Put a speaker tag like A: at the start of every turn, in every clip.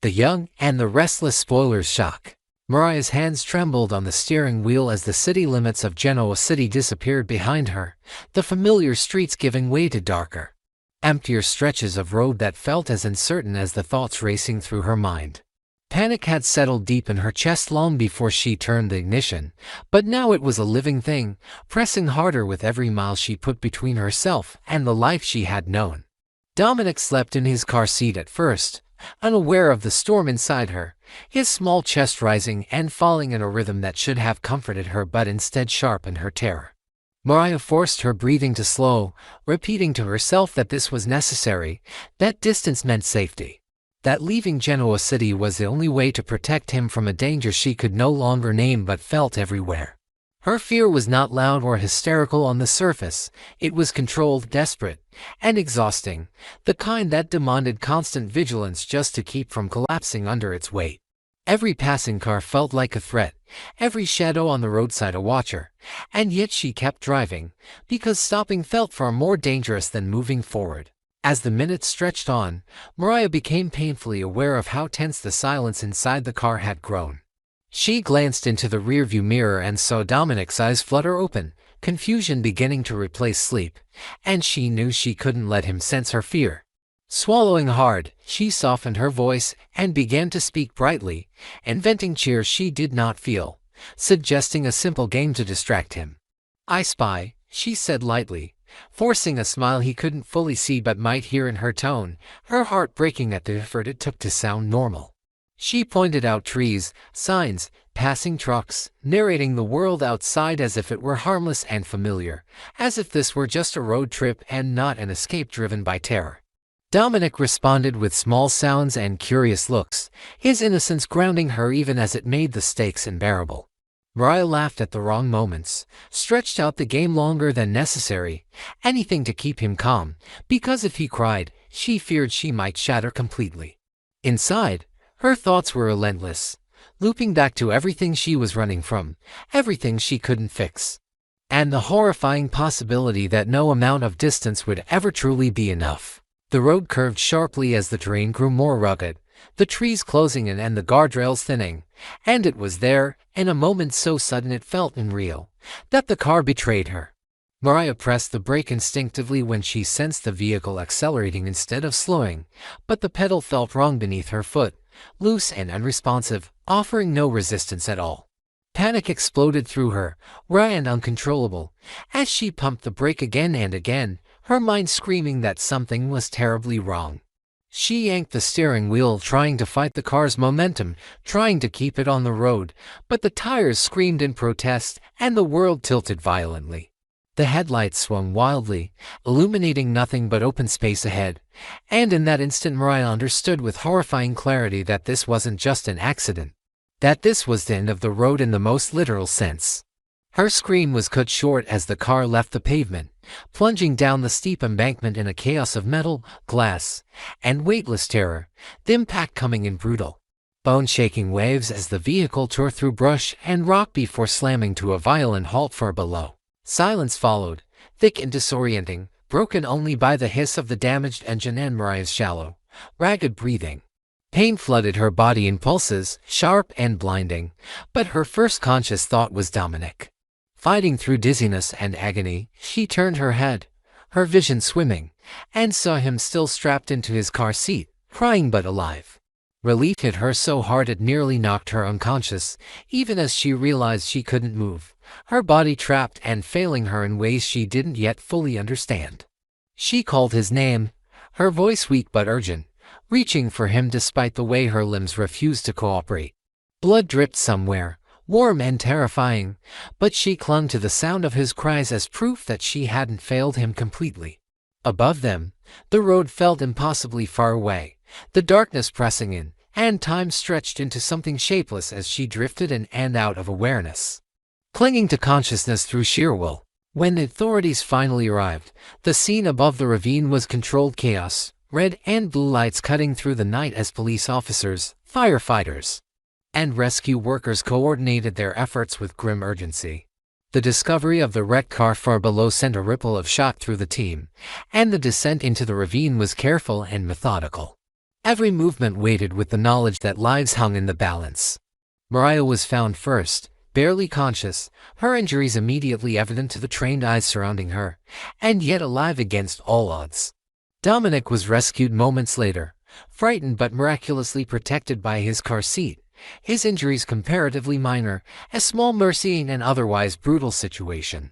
A: The young and the restless spoilers shock. Mariah's hands trembled on the steering wheel as the city limits of Genoa City disappeared behind her, the familiar streets giving way to darker, emptier stretches of road that felt as uncertain as the thoughts racing through her mind. Panic had settled deep in her chest long before she turned the ignition, but now it was a living thing, pressing harder with every mile she put between herself and the life she had known. Dominic slept in his car seat at first, unaware of the storm inside her, his small chest rising and falling in a rhythm that should have comforted her but instead sharpened her terror. Mariah forced her breathing to slow, repeating to herself that this was necessary, that distance meant safety, that leaving Genoa City was the only way to protect him from a danger she could no longer name but felt everywhere. Her fear was not loud or hysterical on the surface, it was controlled, desperate, and exhausting, the kind that demanded constant vigilance just to keep from collapsing under its weight. Every passing car felt like a threat, every shadow on the roadside a watcher, and yet she kept driving, because stopping felt far more dangerous than moving forward. As the minutes stretched on, Mariah became painfully aware of how tense the silence inside the car had grown. She glanced into the rearview mirror and saw Dominic's eyes flutter open, confusion beginning to replace sleep, and she knew she couldn't let him sense her fear. Swallowing hard, she softened her voice and began to speak brightly, inventing cheer she did not feel, suggesting a simple game to distract him. "I spy," she said lightly, forcing a smile he couldn't fully see but might hear in her tone, her heart breaking at the effort it took to sound normal. She pointed out trees, signs, passing trucks, narrating the world outside as if it were harmless and familiar, as if this were just a road trip and not an escape driven by terror. Dominic responded with small sounds and curious looks, his innocence grounding her even as it made the stakes unbearable. Mariah laughed at the wrong moments, stretched out the game longer than necessary, anything to keep him calm, because if he cried, she feared she might shatter completely. Inside, her thoughts were relentless, looping back to everything she was running from, everything she couldn't fix, and the horrifying possibility that no amount of distance would ever truly be enough. The road curved sharply as the terrain grew more rugged, the trees closing in and the guardrails thinning, and it was there, in a moment so sudden it felt unreal, that the car betrayed her. Mariah pressed the brake instinctively when she sensed the vehicle accelerating instead of slowing, but the pedal felt wrong beneath her foot, loose and unresponsive, offering no resistance at all. Panic exploded through her, raw and uncontrollable, as she pumped the brake again and again, her mind screaming that something was terribly wrong. She yanked the steering wheel, trying to fight the car's momentum, trying to keep it on the road, but the tires screamed in protest and the world tilted violently. The headlights swung wildly, illuminating nothing but open space ahead, and in that instant Mariah understood with horrifying clarity that this wasn't just an accident, that this was the end of the road in the most literal sense. Her scream was cut short as the car left the pavement, plunging down the steep embankment in a chaos of metal, glass, and weightless terror, the impact coming in brutal, bone-shaking waves as the vehicle tore through brush and rock before slamming to a violent halt far below. Silence followed, thick and disorienting, broken only by the hiss of the damaged engine and Mariah's shallow, ragged breathing. Pain flooded her body in pulses, sharp and blinding, but her first conscious thought was Dominic. Fighting through dizziness and agony, she turned her head, her vision swimming, and saw him still strapped into his car seat, crying but alive. Relief hit her so hard it nearly knocked her unconscious, even as she realized she couldn't move, her body trapped and failing her in ways she didn't yet fully understand. She called his name, her voice weak but urgent, reaching for him despite the way her limbs refused to cooperate. Blood dripped somewhere, warm and terrifying, but she clung to the sound of his cries as proof that she hadn't failed him completely. Above them, the road felt impossibly far away, the darkness pressing in, and time stretched into something shapeless as she drifted in and out of awareness, clinging to consciousness through sheer will. When the authorities finally arrived, the scene above the ravine was controlled chaos, red and blue lights cutting through the night as police officers, firefighters, and rescue workers coordinated their efforts with grim urgency. The discovery of the wrecked car far below sent a ripple of shock through the team, and the descent into the ravine was careful and methodical. Every movement weighted with the knowledge that lives hung in the balance. Mariah was found first, barely conscious, her injuries immediately evident to the trained eyes surrounding her, and yet alive against all odds. Dominic was rescued moments later, frightened but miraculously protected by his car seat, his injuries comparatively minor, a small mercy in an otherwise brutal situation.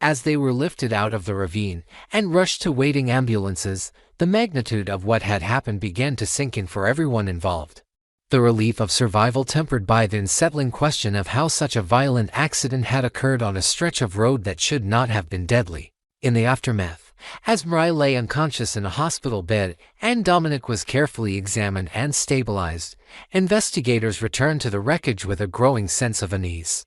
A: As they were lifted out of the ravine and rushed to waiting ambulances, the magnitude of what had happened began to sink in for everyone involved. The relief of survival tempered by the unsettling question of how such a violent accident had occurred on a stretch of road that should not have been deadly. In the aftermath, as Mariah lay unconscious in a hospital bed and Dominic was carefully examined and stabilized, investigators returned to the wreckage with a growing sense of unease.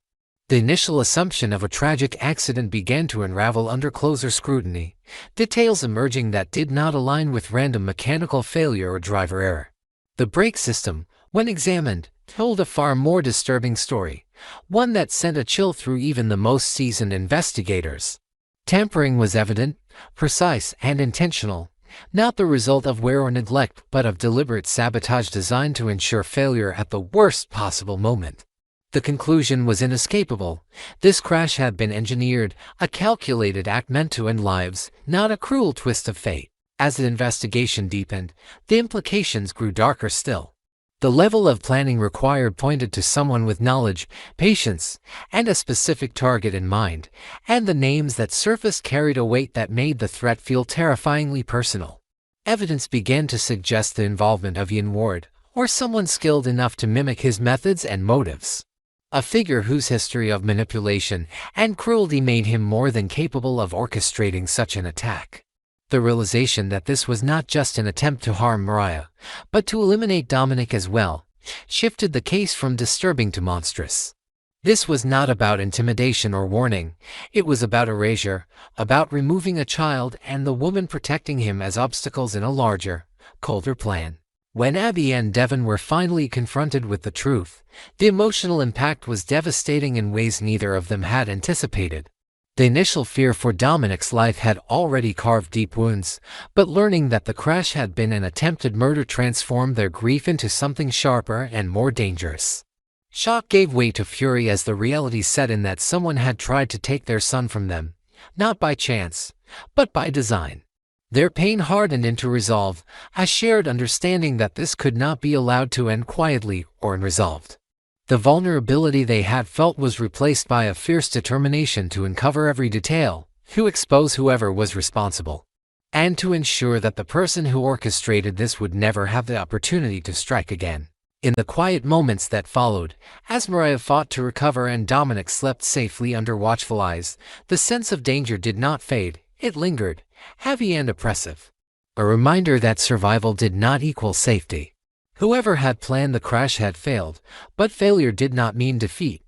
A: The initial assumption of a tragic accident began to unravel under closer scrutiny, details emerging that did not align with random mechanical failure or driver error. The brake system, when examined, told a far more disturbing story, one that sent a chill through even the most seasoned investigators. Tampering was evident, precise, and intentional, not the result of wear or neglect but of deliberate sabotage designed to ensure failure at the worst possible moment. The conclusion was inescapable. This crash had been engineered, a calculated act meant to end lives, not a cruel twist of fate. As the investigation deepened, the implications grew darker still. The level of planning required pointed to someone with knowledge, patience, and a specific target in mind, and the names that surfaced carried a weight that made the threat feel terrifyingly personal. Evidence began to suggest the involvement of Y&R, or someone skilled enough to mimic his methods and motives. A figure whose history of manipulation and cruelty made him more than capable of orchestrating such an attack. The realization that this was not just an attempt to harm Mariah, but to eliminate Dominic as well, shifted the case from disturbing to monstrous. This was not about intimidation or warning, it was about erasure, about removing a child and the woman protecting him as obstacles in a larger, colder plan. When Abby and Devon were finally confronted with the truth, the emotional impact was devastating in ways neither of them had anticipated. The initial fear for Dominic's life had already carved deep wounds, but learning that the crash had been an attempted murder transformed their grief into something sharper and more dangerous. Shock gave way to fury as the reality set in that someone had tried to take their son from them, not by chance, but by design. Their pain hardened into resolve, a shared understanding that this could not be allowed to end quietly or unresolved. The vulnerability they had felt was replaced by a fierce determination to uncover every detail, to expose whoever was responsible, and to ensure that the person who orchestrated this would never have the opportunity to strike again. In the quiet moments that followed, as Mariah fought to recover and Dominic slept safely under watchful eyes, the sense of danger did not fade, it lingered, heavy and oppressive. A reminder that survival did not equal safety. Whoever had planned the crash had failed, but failure did not mean defeat,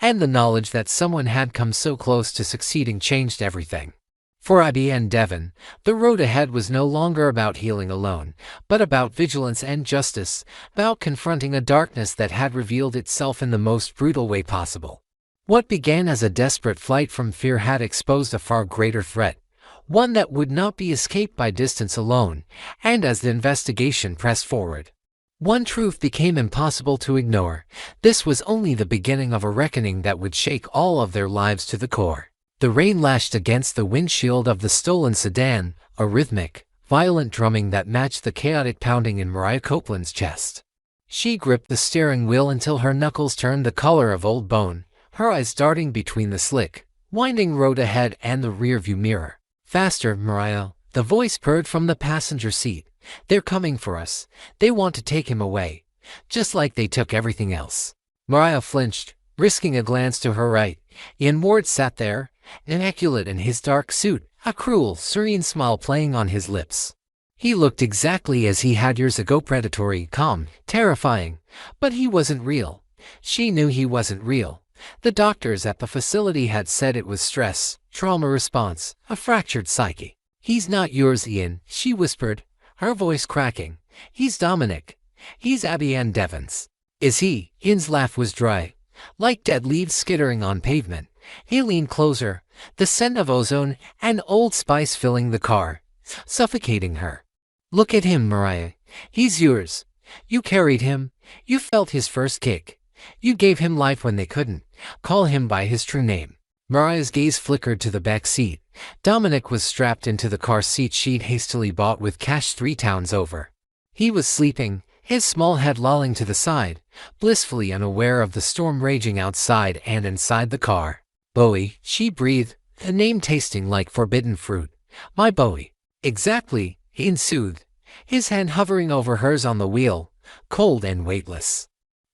A: and the knowledge that someone had come so close to succeeding changed everything. For Abby and Devon, the road ahead was no longer about healing alone, but about vigilance and justice, about confronting a darkness that had revealed itself in the most brutal way possible. What began as a desperate flight from fear had exposed a far greater threat, one that would not be escaped by distance alone, and as the investigation pressed forward, one truth became impossible to ignore. This was only the beginning of a reckoning that would shake all of their lives to the core. The rain lashed against the windshield of the stolen sedan, a rhythmic, violent drumming that matched the chaotic pounding in Mariah Copeland's chest. She gripped the steering wheel until her knuckles turned the color of old bone, her eyes darting between the slick, winding road ahead and the rearview mirror. "Faster, Mariah," the voice purred from the passenger seat. "They're coming for us. They want to take him away, just like they took everything else." Mariah flinched, risking a glance to her right. Y&R sat there, immaculate in his dark suit, a cruel, serene smile playing on his lips. He looked exactly as he had years ago, predatory, calm, terrifying, but he wasn't real. She knew he wasn't real. The doctors at the facility had said it was stress, trauma response, a fractured psyche. "He's not yours, Ian," she whispered, her voice cracking. "He's Dominic. He's Abby and Devon's." "Is he?" Ian's laugh was dry, like dead leaves skittering on pavement. He leaned closer, the scent of ozone and Old Spice filling the car, suffocating her. "Look at him, Mariah. He's yours. You carried him. You felt his first kick. You gave him life when they couldn't. Call him by his true name. Mariah's gaze flickered to the back seat. Dominic was strapped into the car seat she'd hastily bought with cash 3 towns over. He was sleeping, his small head lolling to the side, blissfully unaware of the storm raging outside and inside the car. Bowie, she breathed, the name tasting like forbidden fruit. My Bowie. Exactly, he soothed, his hand hovering over hers on the wheel, cold and weightless.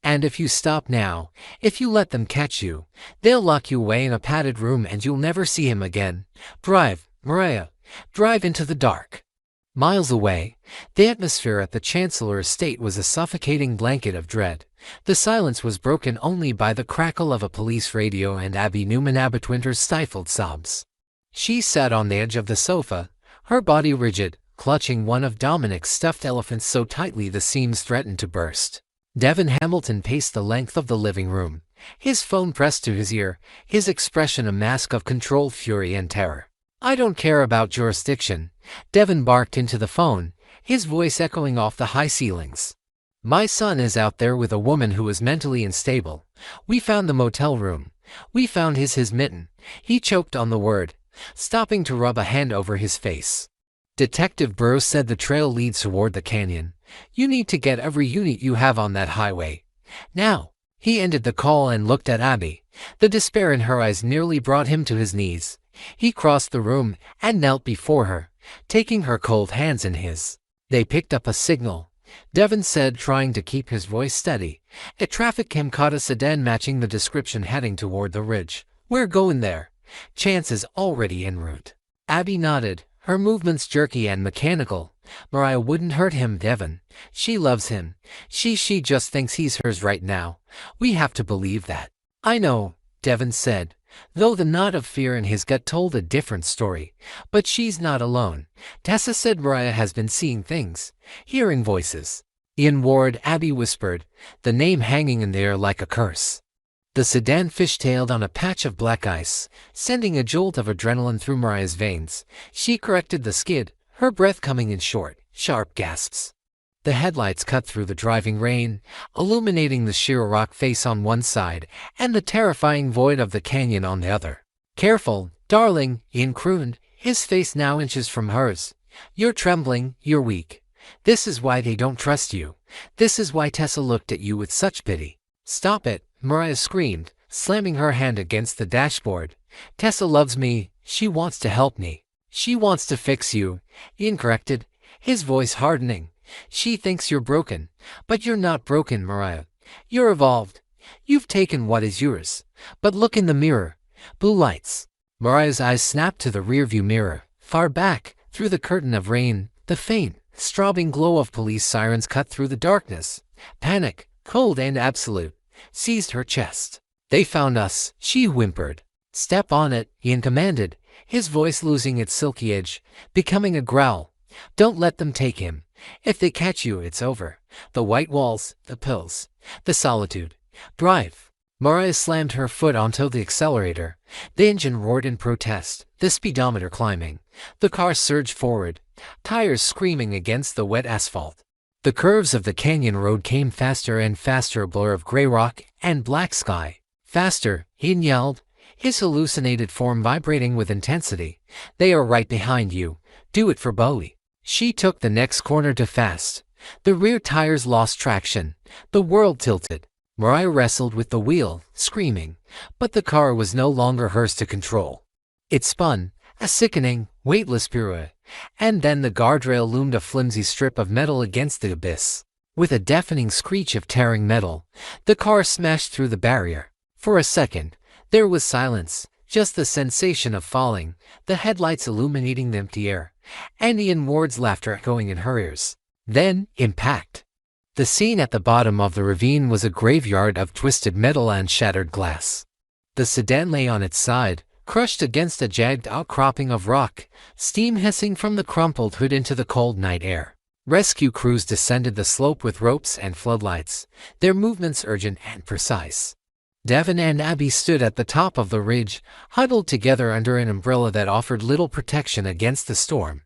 A: And if you stop now, if you let them catch you, they'll lock you away in a padded room and you'll never see him again. Drive, Mariah. Drive into the dark. Miles away, the atmosphere at the Chancellor Estate was a suffocating blanket of dread. The silence was broken only by the crackle of a police radio and Abby Newman Abbott-Winter's stifled sobs. She sat on the edge of the sofa, her body rigid, clutching one of Dominic's stuffed elephants so tightly the seams threatened to burst. Devin Hamilton paced the length of the living room, his phone pressed to his ear, his expression a mask of controlled fury and terror. I don't care about jurisdiction, Devin barked into the phone, his voice echoing off the high ceilings. My son is out there with a woman who is mentally unstable. We found the motel room. We found his mitten. He choked on the word, stopping to rub a hand over his face. Detective Burrows said the trail leads toward the canyon. You need to get every unit you have on that highway. Now. He ended the call and looked at Abby. The despair in her eyes nearly brought him to his knees. He crossed the room and knelt before her, taking her cold hands in his. They picked up a signal, Devin said, trying to keep his voice steady. A traffic cam caught a sedan matching the description heading toward the ridge. We're going there. Chance is already en route. Abby nodded, her movements jerky and mechanical. Mariah wouldn't hurt him, Devin. She loves him. She just thinks he's hers right now. We have to believe that. I know, Devin said, though the knot of fear in his gut told a different story. But she's not alone. Tessa said Mariah has been seeing things, hearing voices. Ian Ward, Abby whispered, the name hanging in the air like a curse. The sedan fishtailed on a patch of black ice, sending a jolt of adrenaline through Mariah's veins. She corrected the skid, her breath coming in short, sharp gasps. The headlights cut through the driving rain, illuminating the sheer rock face on one side and the terrifying void of the canyon on the other. Careful, darling, Ian crooned, his face now inches from hers. You're trembling, you're weak. This is why they don't trust you. This is why Tessa looked at you with such pity. Stop it, Mariah screamed, slamming her hand against the dashboard. Tessa loves me. She wants to help me. She wants to fix you, Ian corrected, his voice hardening. She thinks you're broken, but you're not broken, Mariah. You're evolved. You've taken what is yours. But look in the mirror. Blue lights. Mariah's eyes snapped to the rearview mirror. Far back, through the curtain of rain, the faint, throbbing glow of police sirens cut through the darkness. Panic, cold and absolute, seized her chest. They found us, she whimpered. Step on it, Ian commanded, his voice losing its silky edge, becoming a growl. Don't let them take him. If they catch you, it's over. The white walls, the pills, the solitude. Drive. Mariah slammed her foot onto the accelerator. The engine roared in protest, the speedometer climbing. The car surged forward, tires screaming against the wet asphalt. The curves of the canyon road came faster and faster, a blur of gray rock and black sky. Faster, Ian yelled, his hallucinated form vibrating with intensity. They are right behind you. Do it for Bowie. She took the next corner too fast. The rear tires lost traction. The world tilted. Mariah wrestled with the wheel, screaming, but the car was no longer hers to control. It spun, a sickening, weightless pirouette, and then the guardrail loomed, a flimsy strip of metal against the abyss. With a deafening screech of tearing metal, the car smashed through the barrier. For a second, there was silence, just the sensation of falling, the headlights illuminating the empty air, and Ian Ward's laughter echoing in her ears. Then, impact. The scene at the bottom of the ravine was a graveyard of twisted metal and shattered glass. The sedan lay on its side, crushed against a jagged outcropping of rock, steam hissing from the crumpled hood into the cold night air. Rescue crews descended the slope with ropes and floodlights, their movements urgent and precise. Devin and Abby stood at the top of the ridge, huddled together under an umbrella that offered little protection against the storm.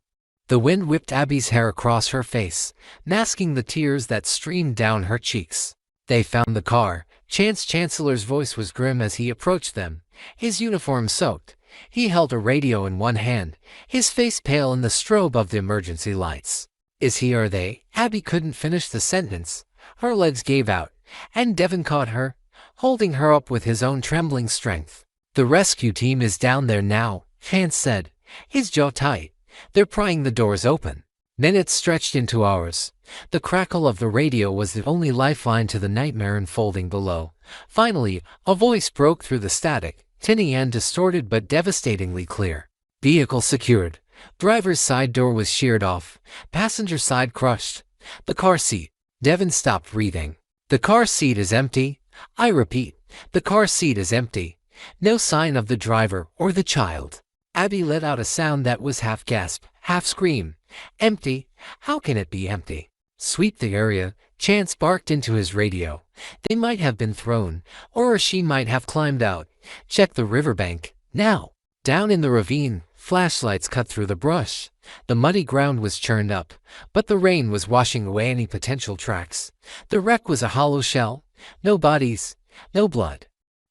A: The wind whipped Abby's hair across her face, masking the tears that streamed down her cheeks. They found the car. Chancellor's voice was grim as he approached them, his uniform soaked. He held a radio in one hand, his face pale in the strobe of the emergency lights. Is he or they? Abby couldn't finish the sentence. Her legs gave out, and Devin caught her, holding her up with his own trembling strength. The rescue team is down there now, Chance said, his jaw tight. They're prying the doors open. Minutes stretched into hours. The crackle of the radio was the only lifeline to the nightmare unfolding below. Finally, a voice broke through the static, tinny and distorted but devastatingly clear. Vehicle secured. Driver's side door was sheared off. Passenger side crushed. The car seat. Devin stopped breathing. The car seat is empty. I repeat, the car seat is empty. No sign of the driver or the child. Abby let out a sound that was half gasp, half scream. Empty? How can it be empty? Sweep the area, Chance barked into his radio. They might have been thrown, or she might have climbed out. Check the riverbank, now. Down in the ravine, flashlights cut through the brush. The muddy ground was churned up, but the rain was washing away any potential tracks. The wreck was a hollow shell. No bodies, no blood.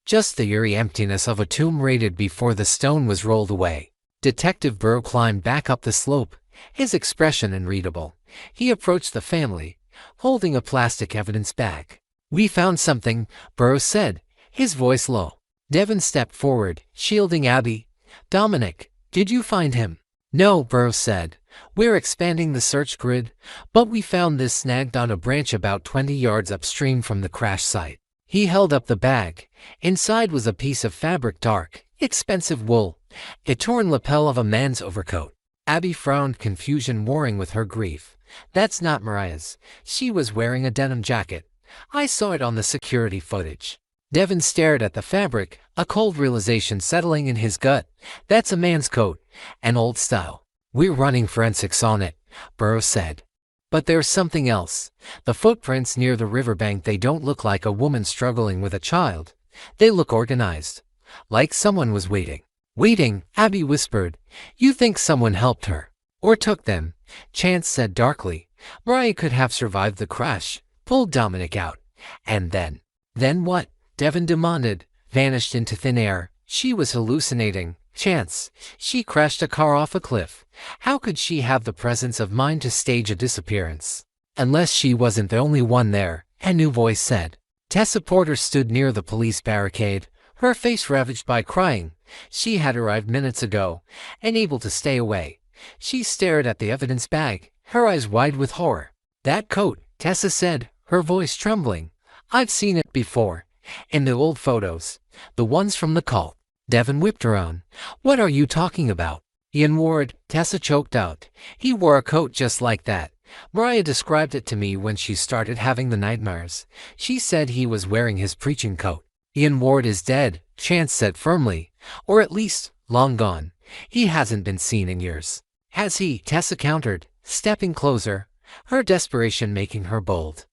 A: Just the eerie emptiness of a tomb raided before the stone was rolled away. Detective Burrow climbed back up the slope, his expression unreadable. He approached the family, holding a plastic evidence bag. We found something, Burrow said, his voice low. Devin stepped forward, shielding Abby. Dominic, did you find him? No, Burrow said. We're expanding the search grid, but we found this snagged on a branch about 20 yards upstream from the crash site. He held up the bag. Inside was a piece of fabric, dark, expensive wool, a torn lapel of a man's overcoat. Abby frowned, confusion warring with her grief. That's not Mariah's. She was wearing a denim jacket. I saw it on the security footage. Devin stared at the fabric, a cold realization settling in his gut. That's a man's coat, an old style. We're running forensics on it, Burrow said. But there's something else. The footprints near the riverbank, they don't look like a woman struggling with a child. They look organized. Like someone was waiting. Waiting, Abby whispered. You think someone helped her? Or took them? Chance said darkly. Mariah could have survived the crash, pulled Dominic out. And then? Then what? Devin demanded. Vanished into thin air. She was hallucinating. Chance. She crashed a car off a cliff. How could she have the presence of mind to stage a disappearance? Unless she wasn't the only one there, a new voice said. Tessa Porter stood near the police barricade, her face ravaged by crying. She had arrived minutes ago, unable to stay away. She stared at the evidence bag, her eyes wide with horror. That coat, Tessa said, her voice trembling. I've seen it before. In the old photos. The ones from the cult. Devin whipped around. What are you talking about? Ian Ward, Tessa choked out. He wore a coat just like that. Mariah described it to me when she started having the nightmares. She said he was wearing his preaching coat. Ian Ward is dead, Chance said firmly. Or at least, long gone. He hasn't been seen in years. Has he? Tessa countered, stepping closer, her desperation making her bold.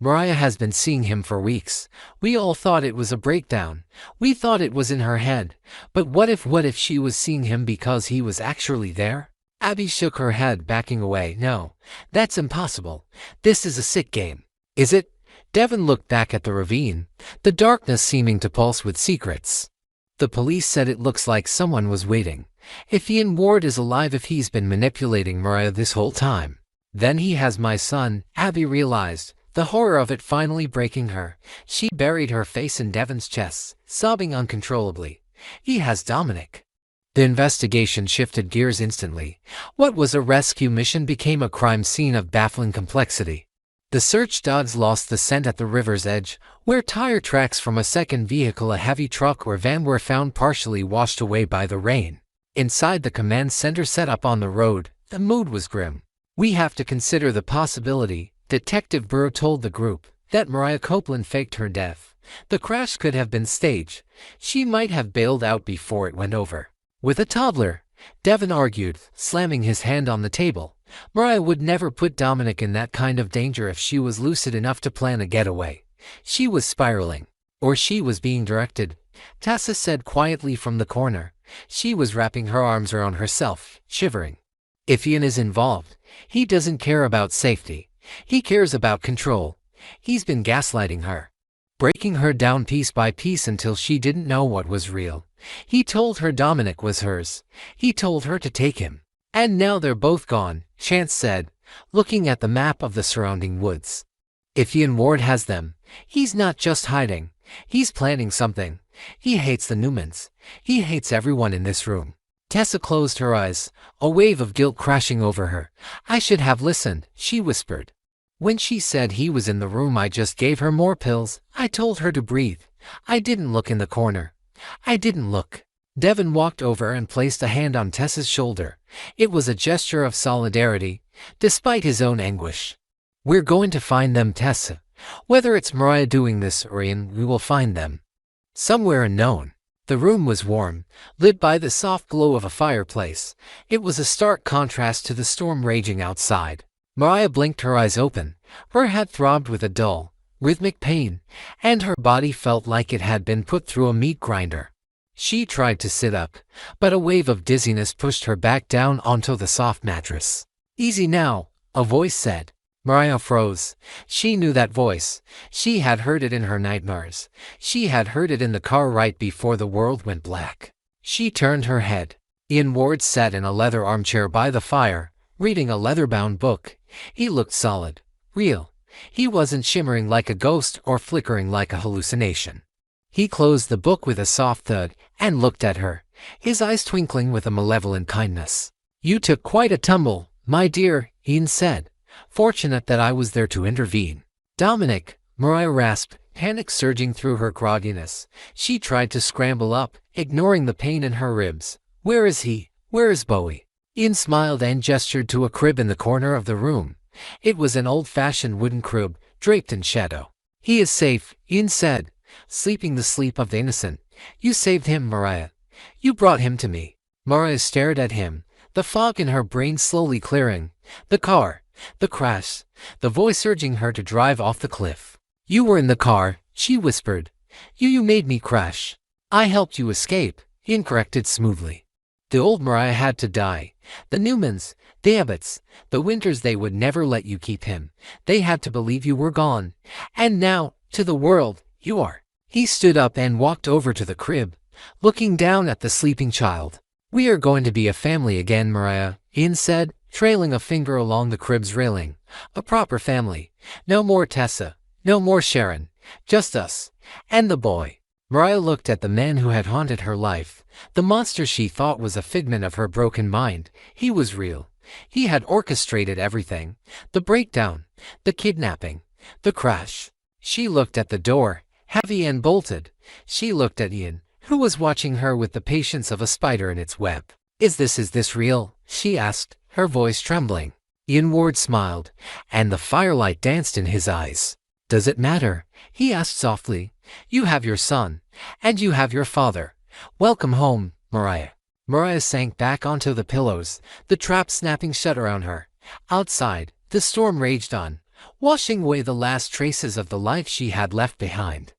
A: Mariah has been seeing him for weeks. We all thought it was a breakdown. We thought it was in her head. But what if she was seeing him because he was actually there? Abby shook her head, backing away. No, that's impossible. This is a sick game. Is it? Devin looked back at the ravine, the darkness seeming to pulse with secrets. The police said it looks like someone was waiting. If Ian Ward is alive, if he's been manipulating Mariah this whole time, then he has my son, Abby realized. The horror of it finally breaking her. She buried her face in Devin's chest, sobbing uncontrollably. He has Dominic. The investigation shifted gears instantly. What was a rescue mission became a crime scene of baffling complexity. The search dogs lost the scent at the river's edge, where tire tracks from a second vehicle, a heavy truck or van, were found partially washed away by the rain. Inside the command center set up on the road, the mood was grim. We have to consider the possibility, Detective Burrow told the group, that Mariah Copeland faked her death. The crash could have been staged. She might have bailed out before it went over. With a toddler, Devin argued, slamming his hand on the table. Mariah would never put Dominic in that kind of danger if she was lucid enough to plan a getaway. She was spiraling. Or she was being directed, Tessa said quietly from the corner. She was wrapping her arms around herself, shivering. If Ian is involved, he doesn't care about safety. He cares about control. He's been gaslighting her, breaking her down piece by piece until she didn't know what was real. He told her Dominic was hers. He told her to take him. And now they're both gone, Chance said, looking at the map of the surrounding woods. If Ian Ward has them, he's not just hiding. He's planning something. He hates the Newmans. He hates everyone in this room. Tessa closed her eyes, a wave of guilt crashing over her. I should have listened, she whispered. When she said he was in the room, I just gave her more pills. I told her to breathe. I didn't look in the corner. I didn't look. Devon walked over and placed a hand on Tessa's shoulder. It was a gesture of solidarity, despite his own anguish. We're going to find them, Tessa. Whether it's Mariah doing this or Ian, we will find them. Somewhere unknown. The room was warm, lit by the soft glow of a fireplace. It was a stark contrast to the storm raging outside. Mariah blinked, her eyes open. Her head throbbed with a dull, rhythmic pain, and her body felt like it had been put through a meat grinder. She tried to sit up, but a wave of dizziness pushed her back down onto the soft mattress. Easy now, a voice said. Mariah froze. She knew that voice. She had heard it in her nightmares. She had heard it in the car right before the world went black. She turned her head. Ian Ward sat in a leather armchair by the fire, reading a leather-bound book. He looked solid, real. He wasn't shimmering like a ghost or flickering like a hallucination. He closed the book with a soft thud and looked at her, his eyes twinkling with a malevolent kindness. You took quite a tumble, my dear, Ian said. Fortunate that I was there to intervene. Dominic, Mariah rasped, panic surging through her grogginess. She tried to scramble up, ignoring the pain in her ribs. Where is he? Where is Bowie? Ian smiled and gestured to a crib in the corner of the room. It was an old-fashioned wooden crib, draped in shadow. He is safe, Ian said, sleeping the sleep of the innocent. You saved him, Mariah. You brought him to me. Mariah stared at him, the fog in her brain slowly clearing. The car. The crash, the voice urging her to drive off the cliff. You were in the car, she whispered. You made me crash. I helped you escape, Ian corrected smoothly. The old Mariah had to die. The Newmans, the Abbotts, the Winters, they would never let you keep him. They had to believe you were gone. And now, to the world, you are. He stood up and walked over to the crib, looking down at the sleeping child. We are going to be a family again, Mariah, Ian said, trailing a finger along the crib's railing. A proper family. No more Tessa. No more Sharon. Just us. And the boy. Mariah looked at the man who had haunted her life. The monster she thought was a figment of her broken mind. He was real. He had orchestrated everything. The breakdown. The kidnapping. The crash. She looked at the door, heavy and bolted. She looked at Ian, who was watching her with the patience of a spider in its web. Is this real? She asked, her voice trembling. Ian Ward smiled, and the firelight danced in his eyes. Does it matter? He asked softly. You have your son, and you have your father. Welcome home, Mariah. Mariah sank back onto the pillows, the trap snapping shut around her. Outside, the storm raged on, washing away the last traces of the life she had left behind.